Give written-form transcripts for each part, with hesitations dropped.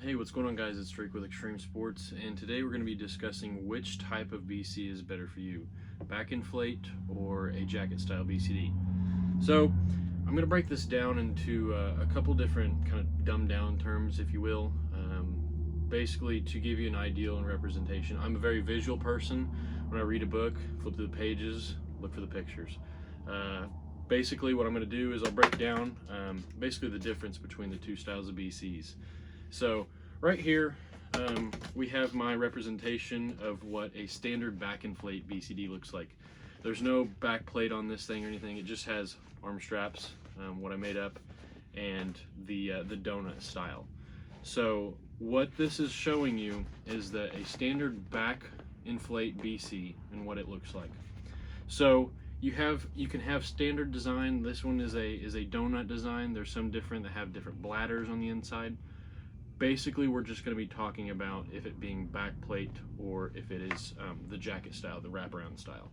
Hey, what's going on, guys? It's Drake with Extreme Sports, and today we're going to be discussing which type of BC is better for you, back inflate or a jacket style BCD. So I'm going to break this down into a couple different kind of dumbed down terms, if you will, basically to give you an ideal and representation. I'm a very visual person. When I read a book, flip through the pages, look for the pictures. Basically what I'm going to do is I'll break down basically the difference between the two styles of BCs. So right here, we have my representation of what a standard back inflate BCD looks like. There's no back plate on this thing or anything. It just has arm straps, what I made up, and the donut style. So what this is showing you is that a standard back inflate BC and what it looks like. So you can have standard design. This one is a donut design. There's some different that have different bladders on the inside. Basically, we're just going to be talking about if it being back plate or if it is the jacket style, the wraparound style.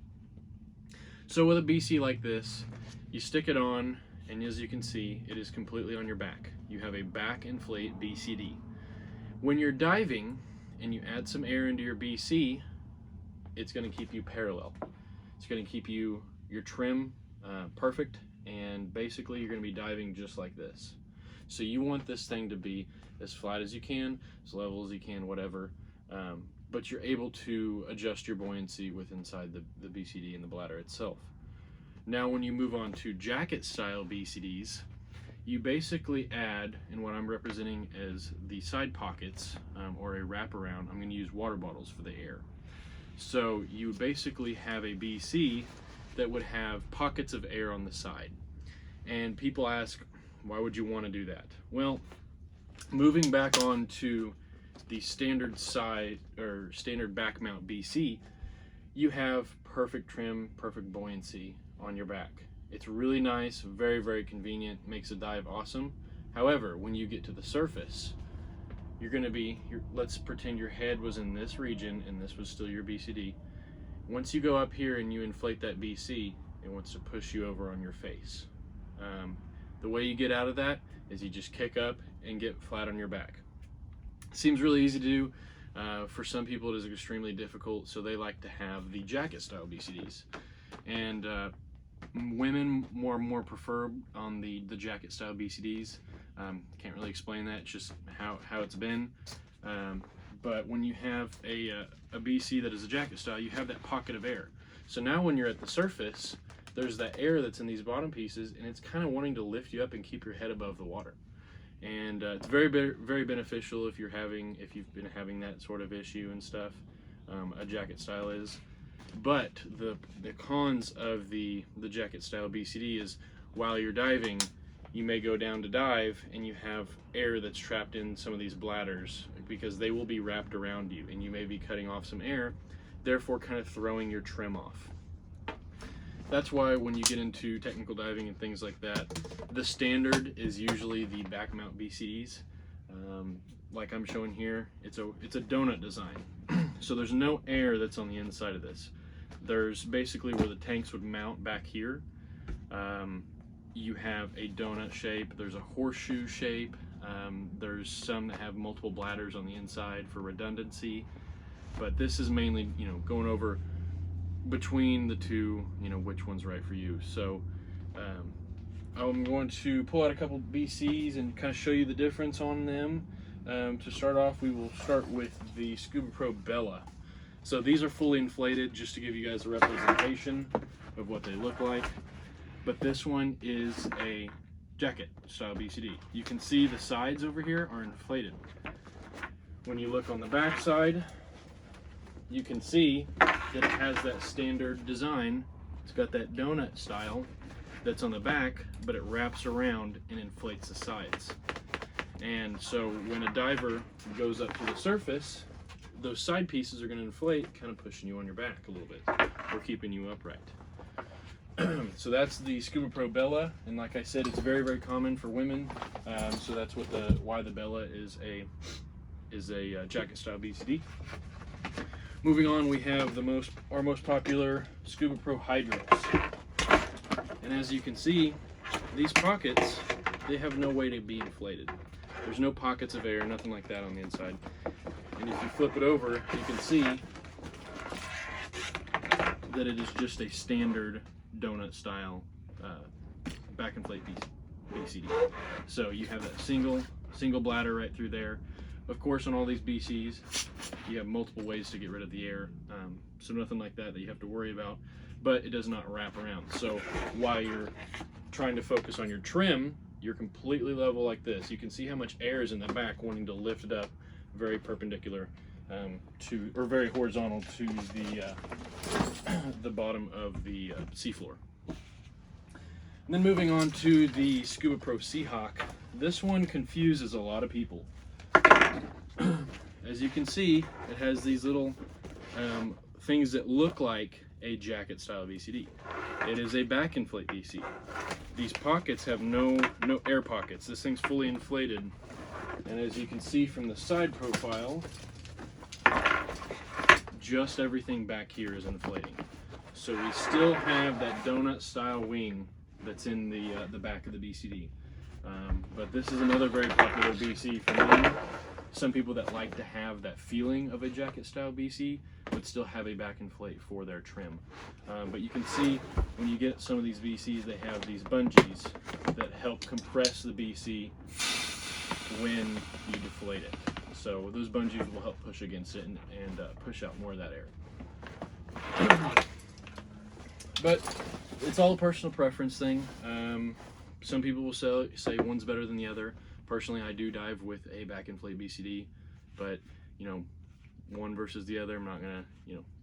So with a BC like this, you stick it on, and as you can see, it is completely on your back. You have a back inflate BCD. When you're diving and you add some air into your BC, it's going to keep you parallel. It's going to keep your trim perfect, and basically you're going to be diving just like this. So you want this thing to be as flat as you can, as level as you can, whatever, but you're able to adjust your buoyancy with inside the BCD and the bladder itself. Now when you move on to jacket style BCDs, you basically add, and what I'm representing as the side pockets or a wraparound, I'm going to use water bottles for the air. So you basically have a BC that would have pockets of air on the side. And people ask, why would you want to do that? Well, moving back on to the standard side or standard back mount BC, you have perfect trim, perfect buoyancy on your back. It's really nice, very, very convenient, makes a dive awesome. However, when you get to the surface, you're going to be, let's pretend your head was in this region and this was still your BCD. Once you go up here and you inflate that BC, it wants to push you over on your face. The way you get out of that is you just kick up and get flat on your back. Seems really easy to do. For some people it is extremely difficult, so they like to have the jacket style BCDs. And women more prefer on the jacket style BCDs. Can't really explain that, it's just how it's been. But when you have a BC that is a jacket style, you have that pocket of air. So now when you're at the surface, there's that air that's in these bottom pieces, and it's kind of wanting to lift you up and keep your head above the water. And it's very beneficial if you've been having that sort of issue and stuff. A jacket style is. But the cons of the jacket style BCD is while you're diving, you may go down to dive and you have air that's trapped in some of these bladders because they will be wrapped around you, and you may be cutting off some air, therefore kind of throwing your trim off. That's why when you get into technical diving and things like that, the standard is usually the back mount BCDs. Like I'm showing here, it's a donut design. So there's no air that's on the inside of this. There's basically where the tanks would mount back here. You have a donut shape, there's a horseshoe shape, there's some that have multiple bladders on the inside for redundancy, but this is mainly, going over between the two, which one's right for you. So I'm going to pull out a couple BCs and kind of show you the difference on them. To start off, we will start with the Scuba Pro Bella. So these are fully inflated, just to give you guys a representation of what they look like. But this one is a jacket style BCD. You can see the sides over here are inflated. When you look on the back side, you can see that it has that standard design. It's got that donut style that's on the back, but it wraps around and inflates the sides. And so when a diver goes up to the surface, those side pieces are going to inflate, kind of pushing you on your back a little bit, or keeping you upright. So that's the Scuba Pro Bella, and like I said, it's very, very common for women. So that's what why the Bella is a jacket style BCD. Moving on, we have our most popular Scuba Pro Hydros. And as you can see, these pockets, they have no way to be inflated. There's no pockets of air, nothing like that on the inside. And if you flip it over, you can see that it is just a standard donut style back inflate BCD. So you have that single bladder right through there. Of course, on all these BCs, you have multiple ways to get rid of the air, so nothing like that you have to worry about, but it does not wrap around. So while you're trying to focus on your trim, you're completely level like this. You can see how much air is in the back wanting to lift it up very perpendicular or very horizontal to the bottom of the seafloor. And then moving on to the Scuba Pro Seahawk. This one confuses a lot of people. As you can see, it has these little things that look like a jacket style BCD. It is a back inflate BC. These pockets have no air pockets. This thing's fully inflated. And as you can see from the side profile, just everything back here is inflating. So we still have that donut style wing that's in the back of the BCD. But this is another very popular BC for me. Some people that like to have that feeling of a jacket style BC would still have a back inflate for their trim. But you can see when you get some of these BCs, they have these bungees that help compress the BC when you deflate it. So those bungees will help push against it and push out more of that air. But it's all a personal preference thing. Some people will say one's better than the other. Personally, I do dive with a back inflate BCD, but one versus the other, I'm not gonna,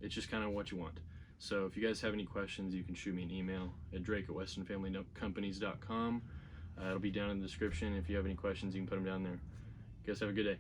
it's just kind of what you want. So if you guys have any questions, you can shoot me an email at drake@westonfamilycompanies.com. It'll be down in the description. If you have any questions, you can put them down there. You guys have a good day.